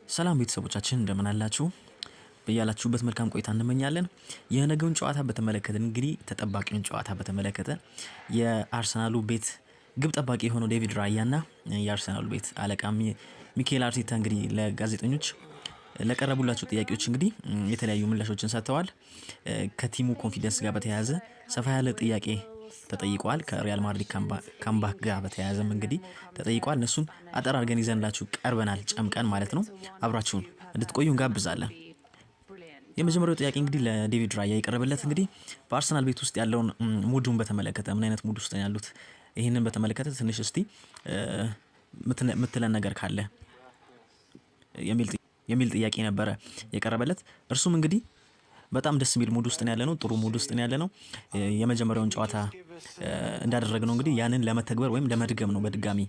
ሰላም ቤተሰቦቻችን እንደምን አላችሁ? በያላችሁበት መልካም ቆይታ እንመኛለን። የነገውን ጨዋታ በተመለከተ እንግዲህ ተጠባቂውን ጨዋታ በተመለከተ የአርሰናሉ ቤት ግብ ጠባቂ የሆነው ዴቪድ ራያና የአርሰናሉ ቤት አለቃ ሚኬል አርቴታ እንግዲህ ለጋዜጠኞች ለቀረቡላቸው ጥያቄዎች እንግዲህ የተለያዩ ምላሾችን ሰጥተዋል። ከቲሙ ኮንፊደንስ ጋር በተያያዘ ሰፋ ያለ ጥያቄ ተጠይቋል። ከሪያል ማድሪድ ካምባክ ጋር በተያያዘም እንግዲህ ተጠይቋል። እነሱን አጠር አድርገን ይዘንላችሁ ቀርበናል፣ ጨምቀን ማለት ነው። አብራችሁን እንድትቆዩ እንጋብዛለን። የመጀመሪያው ጥያቄ እንግዲህ ለዴቪድ ራያ የቀረበለት እንግዲህ በአርሰናል ቤት ውስጥ ያለውን ሙዱን በተመለከተ ምን አይነት ሙድ ውስጥ ነው ያሉት፣ ይህንን በተመለከተ ትንሽ እስቲ ምትለን ነገር ካለ የሚል ጥያቄ ነበረ የቀረበለት። እርሱም እንግዲህ በጣም ደስ የሚል ሙድ ውስጥ ነው ያለነው፣ ጥሩ ሙድ ውስጥ ነው ያለነው። የመጀመሪያውን ጨዋታ እንዳደረግነው እንግዲህ ያንን ለመተግበር ወይም ለመድገም ነው በድጋሚ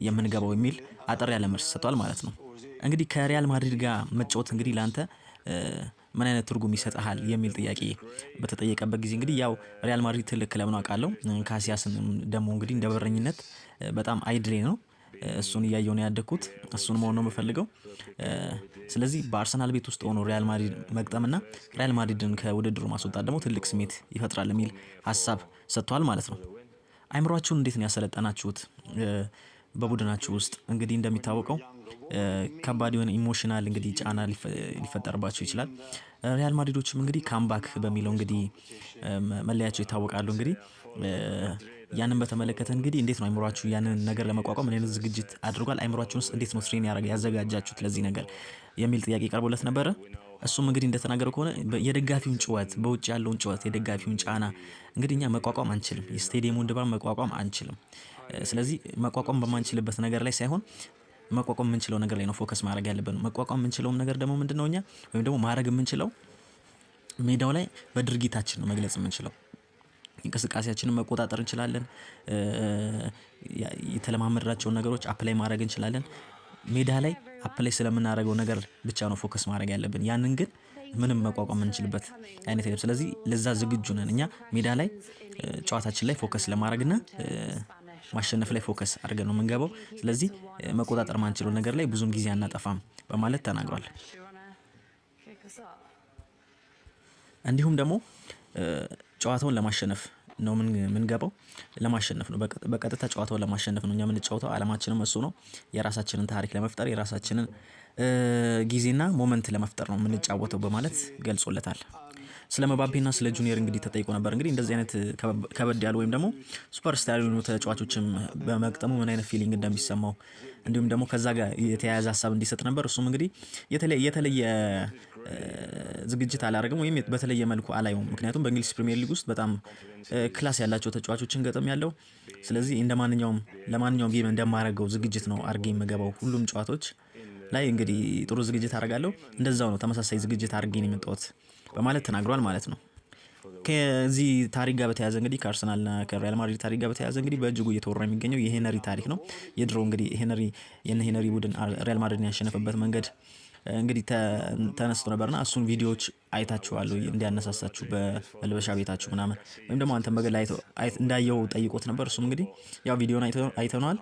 የምንገባው የሚል አጠር ያለ መልስ ሰጥቷል ማለት ነው። እንግዲህ ከሪያል ማድሪድ ጋር መጫወት እንግዲህ ላንተ ምን አይነት ትርጉም ይሰጣል የሚል ጥያቄ በተጠየቀበት ጊዜ እንግዲህ ያው ሪያል ማድሪድ ትልቅ ክለብ ነው አውቃለሁ። ካሲያስን ደግሞ እንግዲህ እንደ በረኝነት በጣም አይድሌ ነው። እሱን እያየሁ ነው ያደግኩት፣ እሱን መሆን ነው የምፈልገው። ስለዚህ በአርሰናል ቤት ውስጥ ሆኖ ሪያል ማድሪድ መግጠምና ሪያል ማድሪድን ከውድድሩ ማስወጣት ደግሞ ትልቅ ስሜት ይፈጥራል የሚል ሀሳብ ሰጥቷል ማለት ነው። አይምሯችሁን እንዴት ነው ያሰለጠናችሁት? በቡድናችሁ ውስጥ እንግዲህ እንደሚታወቀው ከባድ የሆነ ኢሞሽናል እንግዲህ ጫና ሊፈጠርባቸው ይችላል። ሪያል ማድሪዶችም እንግዲህ ካምባክ በሚለው እንግዲህ መለያቸው ይታወቃሉ። እንግዲህ ያንን በተመለከተ እንግዲህ እንዴት ነው አይምሯችሁ ያንን ነገር ለመቋቋም ምን አይነት ዝግጅት አድርጓል? አይምሯችሁንስ እንዴት ነው ትሬን ያዘጋጃችሁት ለዚህ ነገር የሚል ጥያቄ ቀርቦለት ነበረ። እሱም እንግዲህ እንደተናገረው ከሆነ የደጋፊውን ጩኸት፣ በውጭ ያለውን ጩኸት፣ የደጋፊውን ጫና እንግዲህ እኛ መቋቋም አንችልም። የስቴዲየሙን ድባብ መቋቋም አንችልም። ስለዚህ መቋቋም በማንችልበት ነገር ላይ ሳይሆን መቋቋም የምንችለው ነገር ላይ ነው ፎከስ ማድረግ ያለብን። መቋቋም የምንችለውም ነገር ደግሞ ምንድነው እኛ ወይም ደግሞ ማድረግ የምንችለው ሜዳው ላይ በድርጊታችን ነው መግለጽ የምንችለው። እንቅስቃሴያችንን መቆጣጠር እንችላለን። የተለማመድናቸውን ነገሮች አፕላይ ማድረግ እንችላለን። ሜዳ ላይ አፕላይ ስለምናደርገው ነገር ብቻ ነው ፎከስ ማድረግ ያለብን። ያንን ግን ምንም መቋቋም የምንችልበት አይነት የለም። ስለዚህ ለዛ ዝግጁ ነን እኛ ሜዳ ላይ ጨዋታችን ላይ ፎከስ ለማድረግና ማሸነፍ ላይ ፎከስ አድርገን ነው የምንገባው። ስለዚህ መቆጣጠር ማንችለው ነገር ላይ ብዙም ጊዜ አናጠፋም በማለት ተናግሯል። እንዲሁም ደግሞ ጨዋታውን ለማሸነፍ ነው የምንገባው፣ ለማሸነፍ ነው በቀጥታ ጨዋታውን ለማሸነፍ ነው እኛ የምንጫወተው። አላማችንም እሱ ነው። የራሳችንን ታሪክ ለመፍጠር የራሳችንን ጊዜና ሞመንት ለመፍጠር ነው የምንጫወተው በማለት ገልጾለታል። ስለ መባፔና ስለ ጁኒየር እንግዲህ ተጠይቆ ነበር። እንግዲህ እንደዚህ አይነት ከበድ ያሉ ወይም ደግሞ ሱፐርስታር የሆኑ ተጫዋቾችም በመግጠሙ ምን አይነት ፊሊንግ እንደሚሰማው እንዲሁም ደግሞ ከዛ ጋር የተያያዘ ሀሳብ እንዲሰጥ ነበር። እሱም እንግዲህ የተለየ ዝግጅት አላደረግም ወይም በተለየ መልኩ አላየውም። ምክንያቱም በእንግሊዝ ፕሪሚየር ሊግ ውስጥ በጣም ክላስ ያላቸው ተጫዋቾችን ገጥም ያለው። ስለዚህ ለማንኛውም ጌም እንደማደርገው ዝግጅት ነው አድርጌ የምገባው። ሁሉም ጨዋታዎች ላይ እንግዲህ ጥሩ ዝግጅት አደርጋለሁ። እንደዛው ነው ተመሳሳይ ዝግጅት አድርጌ ነው የመጣሁት በማለት ተናግሯል ማለት ነው። ከዚህ ታሪክ ጋር በተያያዘ እንግዲህ ከአርሰናልና ከሪያል ማድሪድ ታሪክ ጋር በተያያዘ እንግዲህ በእጅጉ እየተወራ የሚገኘው የሄነሪ ታሪክ ነው። የድሮ እንግዲህ ሄነሪ ቡድን ሪያል ማድሪድን ያሸነፈበት መንገድ እንግዲህ ተነስቶ ነበርና እሱን ቪዲዮዎች አይታችኋል እንዲያነሳሳችሁ በመልበሻ ቤታችሁ ምናምን ወይም ደግሞ አንተም በግል እንዳየው ጠይቆት ነበር። እሱም እንግዲህ ያው ቪዲዮን አይተነዋል፣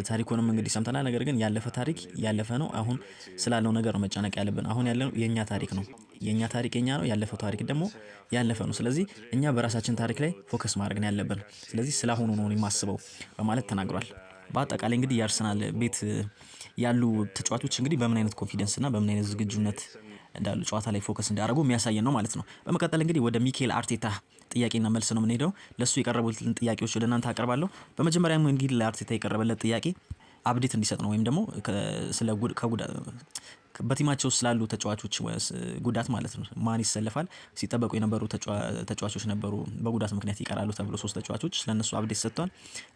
ታሪኩንም እንግዲህ ሰምተናል። ነገር ግን ያለፈ ታሪክ ያለፈ ነው። አሁን ስላለው ነገር ነው መጨነቅ ያለብን። አሁን ያለነው የኛ ታሪክ ነው። የኛ ታሪክ የኛ ነው። ያለፈው ታሪክ ደግሞ ያለፈ ነው። ስለዚህ እኛ በራሳችን ታሪክ ላይ ፎከስ ማድረግ ነው ያለብን። ስለዚህ ስላሁኑ ነው የማስበው በማለት ተናግሯል። በአጠቃላይ እንግዲህ የአርሰናል ቤት ያሉ ተጫዋቾች እንግዲህ በምን አይነት ኮንፊደንስ እና በምን አይነት ዝግጁነት እንዳሉ ጨዋታ ላይ ፎከስ እንዲያደርጉ የሚያሳየን ነው ማለት ነው። በመቀጠል እንግዲህ ወደ ሚኬል አርቴታ ጥያቄና መልስ ነው የምንሄደው። ለሱ የቀረቡትን ጥያቄዎች ወደ እናንተ አቀርባለሁ። በመጀመሪያም እንግዲህ ለአርቴታ የቀረበለት ጥያቄ አፕዴት እንዲሰጥ ነው ወይም ደግሞ ስለ በቲማቸው ስላሉ ተጫዋቾች ጉዳት ማለት ነው። ማን ይሰለፋል? ሲጠበቁ የነበሩ ተጫዋቾች ነበሩ በጉዳት ምክንያት ይቀራሉ ተብሎ 3 ተጫዋቾች ስለነሱ አፕዴት ሰጥቷል።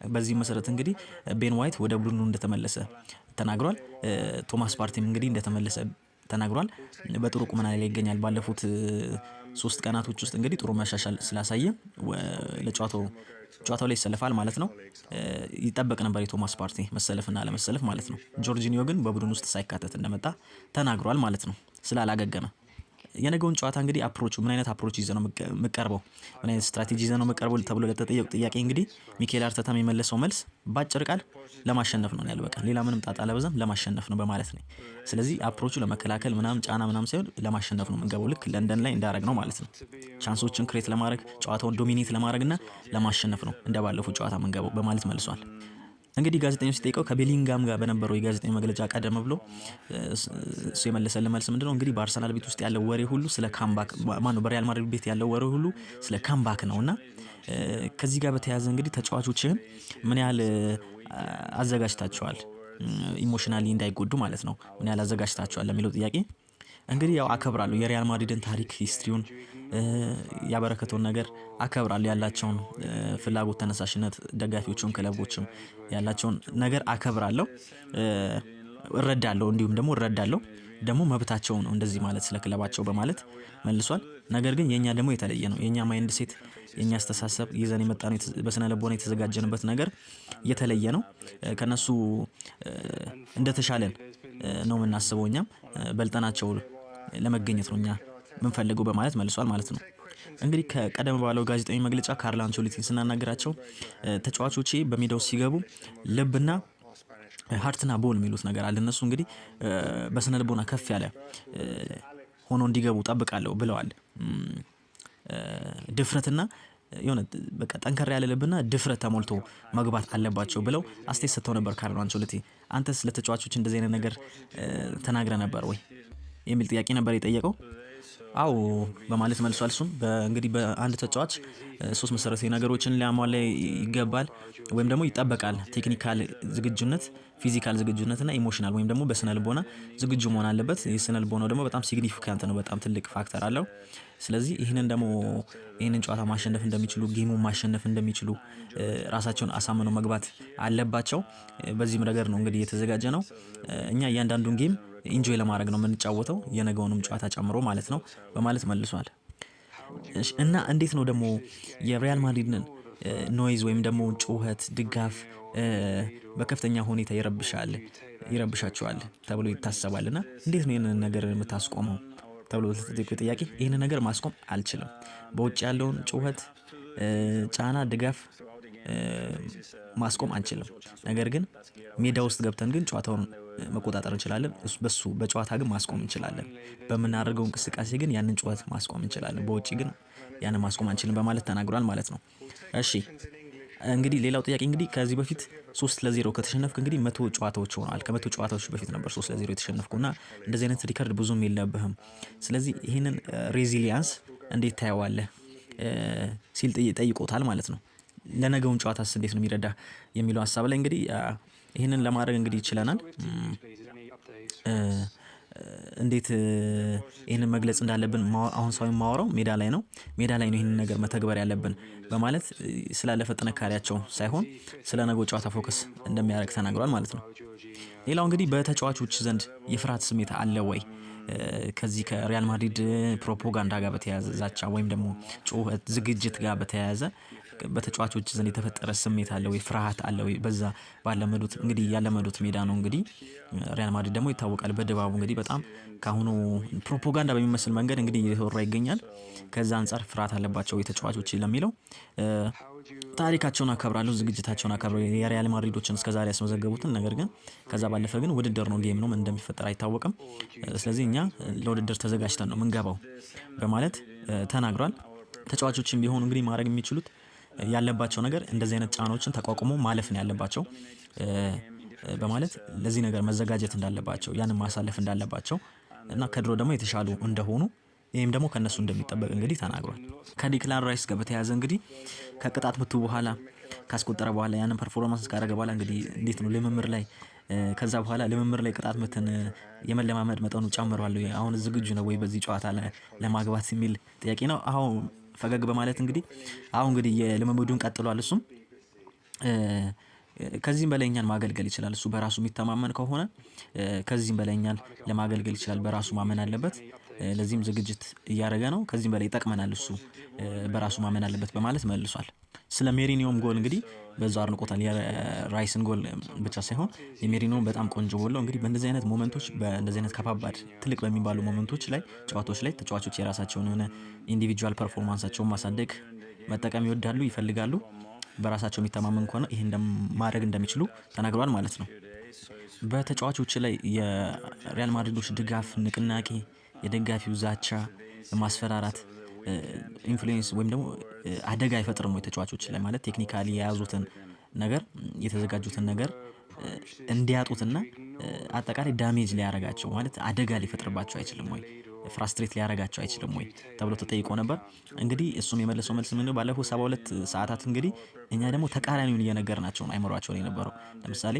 በዚህ መሰረት እንግዲህ ቤን ዋይት ወደ ቡድኑ እንደተመለሰ ተናግሯል። ቶማስ ፓርቲም እንግዲህ እንደተመለሰ ተናግሯል። በጥሩ ቁመና ላይ ይገኛል። ባለፉት 3 ቀናቶች ውስጥ እንግዲህ ጥሩ መሻሻል ስላሳየ ጨዋታው ላይ ይሰለፋል ማለት ነው። ይጠበቅ ነበር የቶማስ ፓርቲ መሰለፍና አለመሰለፍ ማለት ነው። ጆርጂኒዮ ግን በቡድን ውስጥ ሳይካተት እንደመጣ ተናግሯል ማለት ነው ስላላገገመ። የነገውን ጨዋታ እንግዲህ አፕሮቹ ምን አይነት አፕሮች ይዘህ ነው የምቀርበው፣ ምን አይነት ስትራቴጂ ይዘህ ነው የምቀርበው ተብሎ ለተጠየቁ ጥያቄ እንግዲህ ሚኬል አርቴታ የመለሰው መልስ በአጭር ቃል ለማሸነፍ ነው ያለው። በቃ ሌላ ምንም ጣጣ አላበዛም፣ ለማሸነፍ ነው በማለት ነው። ስለዚህ አፕሮቹ ለመከላከል ምናምን ጫና ምናምን ሳይሆን ለማሸነፍ ነው የምንገባው፣ ልክ ለንደን ላይ እንዳረግ ነው ማለት ነው። ቻንሶችን ክሬት ለማድረግ ጨዋታውን ዶሚኔት ለማድረግ እና ለማሸነፍ ነው እንደባለፈው ጨዋታ የምንገባው በማለት መልሷል። እንግዲህ ጋዜጠኞች ሲጠይቀው ከቤሊንጋም ጋር በነበረው የጋዜጠኛ መግለጫ ቀደም ብሎ እሱ የመለሰልን መልስ ምንድነው እንግዲህ በአርሰናል ቤት ውስጥ ያለው ወሬ ሁሉ ስለ ካምባክ ማነው በሪያል ማድሪድ ቤት ያለው ወሬ ሁሉ ስለ ካምባክ ነውና ከዚህ ጋር በተያያዘ እንግዲህ ተጫዋቾችህን ምን ያህል አዘጋጅታቸዋል ኢሞሽናሊ እንዳይጎዱ ማለት ነው ምን ያህል አዘጋጅታቸዋል ለሚለው ጥያቄ እንግዲህ ያው አከብራለሁ የሪያል ማድሪድን ታሪክ ሂስትሪውን ያበረከተውን ነገር አከብራለሁ ያላቸውን ፍላጎት ተነሳሽነት ደጋፊዎቹም ክለቦችም ያላቸውን ነገር አከብራለሁ እረዳለሁ እንዲሁም ደግሞ መብታቸው ነው እንደዚህ ማለት ስለ ክለባቸው በማለት መልሷል። ነገር ግን የኛ ደግሞ የተለየ ነው። የኛ ማይንድ ሴት የኛ አስተሳሰብ ይዘን የመጣነው በስነ ልቦና የተዘጋጀንበት ነገር የተለየ ነው። ከነሱ እንደተሻለን ነው የምናስበው እኛም በልጠናቸው ለመገኘት ነው እኛ ምንፈልገው በማለት መልሷል ማለት ነው። እንግዲህ ከቀደም ባለው ጋዜጣዊ መግለጫ ካርሎ አንቸሎቲን ስናናገራቸው ተጫዋቾቼ በሜዳው ሲገቡ ልብና ሃርትና ቦል የሚሉት ነገር አለ። እነሱ እንግዲህ በስነ ልቦና ከፍ ያለ ሆኖ እንዲገቡ ጠብቃለሁ ብለዋል። ድፍረትና የሆነ በቃ ጠንከር ያለ ልብና ድፍረት ተሞልቶ መግባት አለባቸው ብለው አስተያየት ሰጥተው ነበር ካርሎ አንቸሎቲ። አንተስ ለተጫዋቾች እንደዚህ አይነት ነገር ተናግረ ነበር ወይ የሚል ጥያቄ ነበር የጠየቀው። አዎ በማለት መልሷል። እሱም እንግዲህ በአንድ ተጫዋች ሶስት መሰረታዊ ነገሮችን ሊያሟላ ይገባል ወይም ደግሞ ይጠበቃል። ቴክኒካል ዝግጁነት፣ ፊዚካል ዝግጁነት እና ኢሞሽናል ወይም ደግሞ በስነ ልቦና ዝግጁ መሆን አለበት። የስነ ልቦናው ደግሞ በጣም ሲግኒፊካንት ነው፣ በጣም ትልቅ ፋክተር አለው። ስለዚህ ይህንን ጨዋታ ማሸነፍ እንደሚችሉ ጌሙን ማሸነፍ እንደሚችሉ ራሳቸውን አሳምነው መግባት አለባቸው። በዚህም ነገር ነው እንግዲህ የተዘጋጀ ነው። እኛ እያንዳንዱን ጌም ኢንጆይ ለማድረግ ነው የምንጫወተው የነገውንም ጨዋታ ጨምሮ ማለት ነው በማለት መልሷል። እና እንዴት ነው ደግሞ የሪያል ማድሪድን ኖይዝ ወይም ደግሞ ጩኸት ድጋፍ በከፍተኛ ሁኔታ ይረብሻቸዋል ተብሎ ይታሰባልና እንዴት ነው ይህንን ነገር የምታስቆመው ተብሎ ለተጠየቀው ጥያቄ ይህንን ነገር ማስቆም አልችልም። በውጭ ያለውን ጩኸት ጫና ድጋፍ ማስቆም አንችልም። ነገር ግን ሜዳ ውስጥ ገብተን ግን ጨዋታውን መቆጣጠር እንችላለን። በሱ በጨዋታ ግን ማስቆም እንችላለን። በምናደርገው እንቅስቃሴ ግን ያንን ጩኸት ማስቆም እንችላለን። በውጭ ግን ያንን ማስቆም አንችልም በማለት ተናግሯል ማለት ነው። እሺ እንግዲህ ሌላው ጥያቄ እንግዲህ ከዚህ በፊት 3-0 ከተሸነፍክ እንግዲህ 100 ጨዋታዎች ሆነዋል። ከ100 ጨዋታዎች በፊት ነበር 3-0 የተሸነፍኩና እንደዚህ አይነት ሪከርድ ብዙም የለብህም። ስለዚህ ይህንን ሬዚሊያንስ እንዴት ታየዋለህ ሲል ጠይቆታል ማለት ነው። ለነገውን ጨዋታስ እንዴት ነው የሚረዳ የሚለው ሀሳብ ላይ እንግዲህ ይህንን ለማድረግ እንግዲህ ይችላል። እንዴት ይህንን መግለጽ እንዳለብን አሁን ሰው የማወራው ሜዳ ላይ ነው ይህንን ነገር መተግበር ያለብን በማለት ስላለፈ ጥንካሬያቸው ሳይሆን ስለ ነገው ጨዋታ ፎከስ እንደሚያደርግ ተናግሯል ማለት ነው። ሌላው እንግዲህ በተጫዋቾች ዘንድ የፍርሃት ስሜት አለ ወይ ከዚህ ከሪያል ማድሪድ ፕሮፓጋንዳ ጋር በተያያዘ ዛቻ ወይም ደግሞ ጩኸት ዝግጅት ጋር በተያያዘ በተጫዋቾች ዘንድ የተፈጠረ ስሜት አለ ወይ ፍርሃት አለ ወይ? በዛ ባለመዱት እንግዲህ ያለመዱት ሜዳ ነው። እንግዲህ ሪያል ማድሪድ ደግሞ ይታወቃል በድባቡ እንግዲህ በጣም ካሁኑ ፕሮፓጋንዳ በሚመስል መንገድ እንግዲህ እየተወራ ይገኛል። ከዛ አንፃር ፍርሃት አለባቸው የተጫዋቾች ለሚለው ታሪካቸውን አከብራለሁ፣ ዝግጅታቸውን አከብራለሁ የሪያል ማድሪዶችን እስከዛሬ ያስመዘገቡትን። ነገር ግን ከዛ ባለፈ ግን ውድድር ነው፣ ጌም ነው፣ ምን እንደሚፈጠር አይታወቅም። ስለዚህ እኛ ለውድድር ተዘጋጅተን ነው ምንገባው በማለት ተናግሯል። ተጫዋቾችም ቢሆኑ እንግዲህ ማድረግ የሚችሉት ያለባቸው ነገር እንደዚህ አይነት ጫናዎችን ተቋቁሞ ማለፍ ነው ያለባቸው በማለት ለዚህ ነገር መዘጋጀት እንዳለባቸው ያንን ማሳለፍ እንዳለባቸው እና ከድሮ ደግሞ የተሻሉ እንደሆኑ ይሄም ደግሞ ከነሱ እንደሚጠበቅ እንግዲህ ተናግሯል። ከዲክላን ራይስ ጋር በተያያዘ እንግዲህ ከቅጣት ምቱ በኋላ ካስቆጠረ በኋላ ያንን ፐርፎርማንስ ካደረገ በኋላ እንግዲህ እንዴት ነው ልምምር ላይ ከዛ በኋላ ልምምር ላይ ቅጣት ምትን የመለማመድ መጠኑ ጨምሯል ወይ አሁን ዝግጁ ነው ወይ በዚህ ጨዋታ ለማግባት የሚል ጥያቄ ነው። አሁን ፈገግ በማለት እንግዲህ አሁን እንግዲህ የልምምዱን ቀጥሏል። እሱም ከዚህም በላይ እኛን ማገልገል ይችላል። እሱ በራሱ የሚተማመን ከሆነ ከዚህም በላይ እኛን ለማገልገል ይችላል። በራሱ ማመን አለበት። ለዚህም ዝግጅት እያደረገ ነው። ከዚህም በላይ ይጠቅመናል እሱ በራሱ ማመን አለበት በማለት መልሷል። ስለ ሜሪኒዮም ጎል እንግዲህ በዛው አድንቆታል። የራይስን ጎል ብቻ ሳይሆን የሜሪኒዮም በጣም ቆንጆ ጎል ነው። እንግዲህ በእንደዚህ አይነት ሞመንቶች በእንደዚህ አይነት ከባባድ ትልቅ በሚባሉ ሞመንቶች ላይ ጨዋታዎች ላይ ተጫዋቾች የራሳቸውን የሆነ ኢንዲቪጁዋል ፐርፎርማንሳቸውን ማሳደግ መጠቀም ይወዳሉ፣ ይፈልጋሉ። በራሳቸው የሚተማመን ከሆነ ይህን ማድረግ እንደሚችሉ ተናግሯል ማለት ነው። በተጫዋቾች ላይ የሪያል ማድሪዶች ድጋፍ፣ ንቅናቄ፣ የደጋፊው ዛቻ፣ ማስፈራራት ኢንፍሉዌንስ ወይም ደግሞ አደጋ አይፈጥርም ወይ ተጫዋቾች ላይ ማለት ቴክኒካሊ የያዙትን ነገር የተዘጋጁትን ነገር እንዲያጡትና አጠቃላይ ዳሜጅ ሊያረጋቸው ማለት አደጋ ሊፈጥርባቸው አይችልም ወይ ፍራስትሬት ሊያረጋቸው አይችልም ወይ ተብሎ ተጠይቆ ነበር። እንግዲህ እሱም የመለሰው መልስ ምንድነው? ባለፈው 72 ሰዓታት እንግዲህ እኛ ደግሞ ተቃራኒውን እየነገርናቸው ነው አይምሯቸው ላይ የነበረው። ለምሳሌ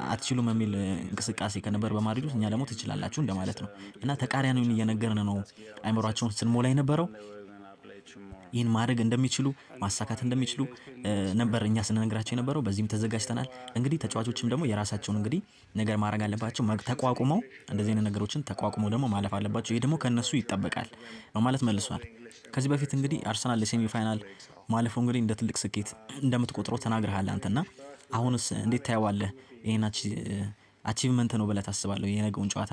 አትችሉም የሚል እንቅስቃሴ ከነበር በማድሪድ ውስጥ እኛ ደግሞ ትችላላችሁ እንደማለት ነው እና ተቃራኒውን እየነገርን ነው አይምሯቸውን ስንሞላ የነበረው። ይህን ማድረግ እንደሚችሉ ማሳካት እንደሚችሉ ነበር እኛ ስንነግራቸው የነበረው። በዚህም ተዘጋጅተናል። እንግዲህ ተጫዋቾችም ደግሞ የራሳቸውን እንግዲህ ነገር ማድረግ አለባቸው። ተቋቁመው እንደዚህ አይነት ነገሮችን ተቋቁመው ደግሞ ማለፍ አለባቸው። ይሄ ደግሞ ከነሱ ይጠበቃል ነው ማለት መልሷል። ከዚህ በፊት እንግዲህ አርሰናል ለሴሚ ፋይናል ማለፉ እንግዲህ እንደ ትልቅ ስኬት እንደምትቆጥረው ተናግረሃል አንተና አሁንስ እንዴት ታየዋለህ? ይሄን አቺቭመንት ነው ብለህ ታስባለህ? የነገውን ጨዋታ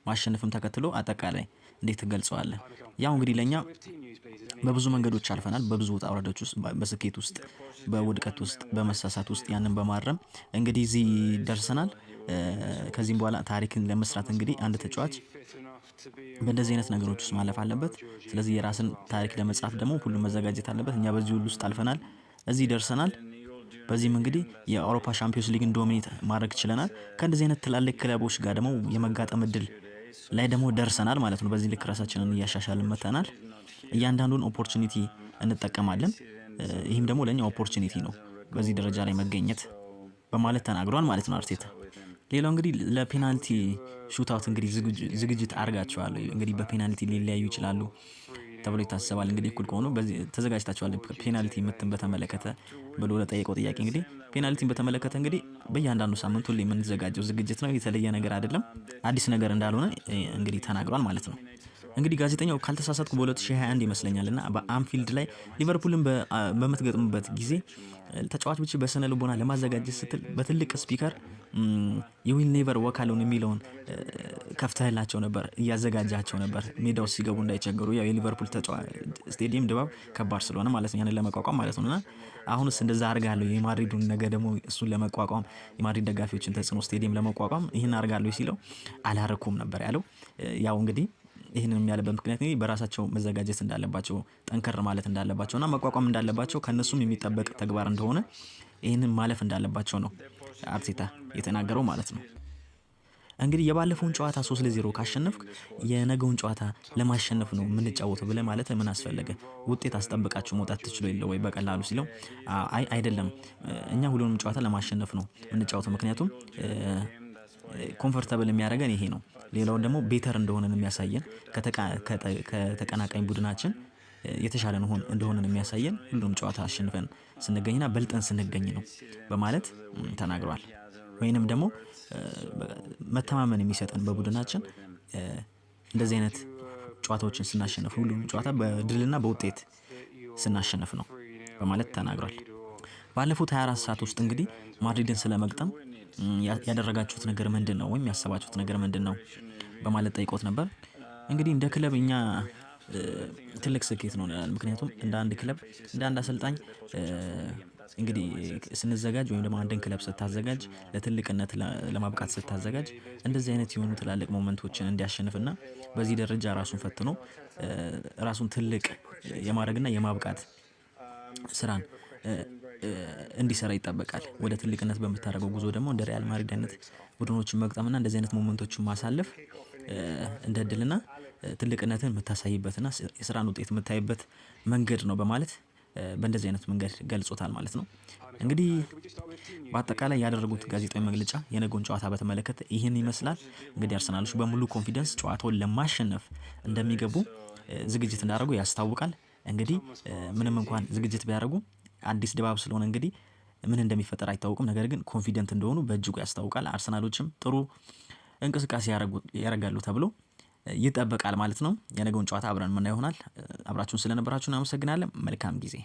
ማሸነፍም ተከትሎ አጠቃላይ እንዴት ትገልጸዋለህ? ያው እንግዲህ ለኛ በብዙ መንገዶች አልፈናል። በብዙ ውጣ ውረዶች ውስጥ በስኬት ውስጥ በውድቀት ውስጥ በመሳሳት ውስጥ ያንን በማረም እንግዲህ እዚህ ደርሰናል። ከዚህም በኋላ ታሪክን ለመስራት እንግዲህ አንድ ተጫዋች በእንደዚህ አይነት ነገሮች ውስጥ ማለፍ አለበት። ስለዚህ የራስን ታሪክ ለመጻፍ ደግሞ ሁሉም መዘጋጀት አለበት። እኛ በዚህ ሁሉ ውስጥ አልፈናል፣ እዚህ ደርሰናል። በዚህም እንግዲህ የአውሮፓ ሻምፒዮንስ ሊግን ዶሚኔት ማድረግ ችለናል። ከእንደዚህ አይነት ትላልቅ ክለቦች ጋር ደግሞ የመጋጠም እድል ላይ ደግሞ ደርሰናል ማለት ነው። በዚህ ልክ ራሳችንን እያሻሻልን መጥተናል። እያንዳንዱን ኦፖርቹኒቲ እንጠቀማለን። ይህም ደግሞ ለእኛ ኦፖርቹኒቲ ነው በዚህ ደረጃ ላይ መገኘት በማለት ተናግሯል ማለት ነው አርቴታ። ሌላው እንግዲህ ለፔናልቲ ሹታውት እንግዲህ ዝግጅት አድርጋቸዋል። እንግዲህ በፔናልቲ ሊለያዩ ይችላሉ ተብሎ ይታሰባል። እንግዲህ እኩል ከሆኑ በዚህ ተዘጋጅታቸዋል ፔናልቲ ምትን በተመለከተ ብሎ ለጠየቀው ጥያቄ እንግዲህ ፔናልቲን በተመለከተ እንግዲህ በእያንዳንዱ ሳምንት ሁሌ የምንዘጋጀው ዝግጅት ነው፣ የተለየ ነገር አይደለም፣ አዲስ ነገር እንዳልሆነ እንግዲህ ተናግሯል ማለት ነው። እንግዲህ ጋዜጠኛው ካልተሳሳትኩ በ2021 ይመስለኛል እና በአንፊልድ ላይ ሊቨርፑልን በምትገጥሙበት ጊዜ ተጫዋቾች በስነ ልቦና ለማዘጋጀት ስትል በትልቅ ስፒከር የዊል ኔቨር ወክ አሎን የሚለውን ከፍተህላቸው ነበር፣ እያዘጋጃቸው ነበር ሜዳ ውስጥ ሲገቡ እንዳይቸገሩ። ያው የሊቨርፑል ስቴዲየም ድባብ ከባድ ስለሆነ ማለት ነው ያንን ለመቋቋም ማለት ነውና አሁንስ እንደዛ አርጋለሁ የማድሪዱን ነገ ደግሞ እሱን ለመቋቋም የማድሪድ ደጋፊዎችን ተጽዕኖ ስቴዲየም ለመቋቋም ይህን አርጋለሁ ሲለው አላረኩም ነበር ያለው። ያው እንግዲህ ይህንን ያለበት ምክንያት በራሳቸው መዘጋጀት እንዳለባቸው ጠንከር ማለት እንዳለባቸውና መቋቋም እንዳለባቸው ከነሱም የሚጠበቅ ተግባር እንደሆነ ይህንን ማለፍ እንዳለባቸው ነው አርቴታ የተናገረው ማለት ነው። እንግዲህ የባለፈውን ጨዋታ 3-0 ካሸነፍክ የነገውን ጨዋታ ለማሸነፍ ነው የምንጫወተው ብለህ ማለት ምን አስፈለገ? ውጤት አስጠብቃችሁ መውጣት ትችሉ የለ ወይ በቀላሉ ሲለው አይደለም፣ እኛ ሁሉንም ጨዋታ ለማሸነፍ ነው የምንጫወተው። ምክንያቱም ኮምፎርታብል የሚያደርገን ይሄ ነው። ሌላውን ደግሞ ቤተር እንደሆነን የሚያሳየን ከተቀናቃኝ ቡድናችን የተሻለ እንደሆነን የሚያሳየን ሁሉንም ጨዋታ አሸንፈን ስንገኝና በልጠን ስንገኝ ነው በማለት ተናግሯል። ወይንም ደግሞ መተማመን የሚሰጠን በቡድናችን እንደዚህ አይነት ጨዋታዎችን ስናሸንፍ ሁሉንም ጨዋታ በድልና በውጤት ስናሸንፍ ነው በማለት ተናግሯል። ባለፉት 24 ሰዓት ውስጥ እንግዲህ ማድሪድን ስለመግጠም ያደረጋችሁት ነገር ምንድነው ወይም ያሰባችሁት ነገር ምንድነው በማለት ጠይቆት ነበር። እንግዲህ እንደ ክለብ እኛ ትልቅ ስኬት ነው እንላለን። ምክንያቱም እንደ አንድ ክለብ እንደ አንድ አሰልጣኝ እንግዲህ ስንዘጋጅ ወይም ደግሞ አንድን ክለብ ስታዘጋጅ ለትልቅነት ለማብቃት ስታዘጋጅ እንደዚህ አይነት የሆኑ ትላልቅ ሞመንቶችን እንዲያሸንፍና በዚህ ደረጃ ራሱን ፈትኖ ራሱን ትልቅ የማድረግና የማብቃት ስራን እንዲሰራ ይጠበቃል። ወደ ትልቅነት በምታደርገው ጉዞ ደግሞ እንደ ሪያል ማድሪድ አይነት ቡድኖችን መግጠምና እንደዚህ አይነት ሞመንቶችን ማሳለፍ እንደ እድልና ትልቅነትን የምታሳይበትና የስራን ውጤት የምታይበት መንገድ ነው በማለት በእንደዚህ አይነት መንገድ ገልጾታል ማለት ነው። እንግዲህ በአጠቃላይ ያደረጉት ጋዜጣዊ መግለጫ የነገውን ጨዋታ በተመለከተ ይህን ይመስላል። እንግዲህ አርሰናሎች በሙሉ ኮንፊደንስ ጨዋታውን ለማሸነፍ እንደሚገቡ ዝግጅት እንዳደረጉ ያስታውቃል። እንግዲህ ምንም እንኳን ዝግጅት ቢያደርጉ አዲስ ድባብ ስለሆነ እንግዲህ ምን እንደሚፈጠር አይታወቅም። ነገር ግን ኮንፊደንት እንደሆኑ በእጅጉ ያስታውቃል። አርሰናሎችም ጥሩ እንቅስቃሴ ያደርጋሉ ተብሎ ይጠበቃል ማለት ነው። የነገውን ጨዋታ አብረን የምናየው ይሆናል። አብራችሁን ስለነበራችሁ እናመሰግናለን። መልካም ጊዜ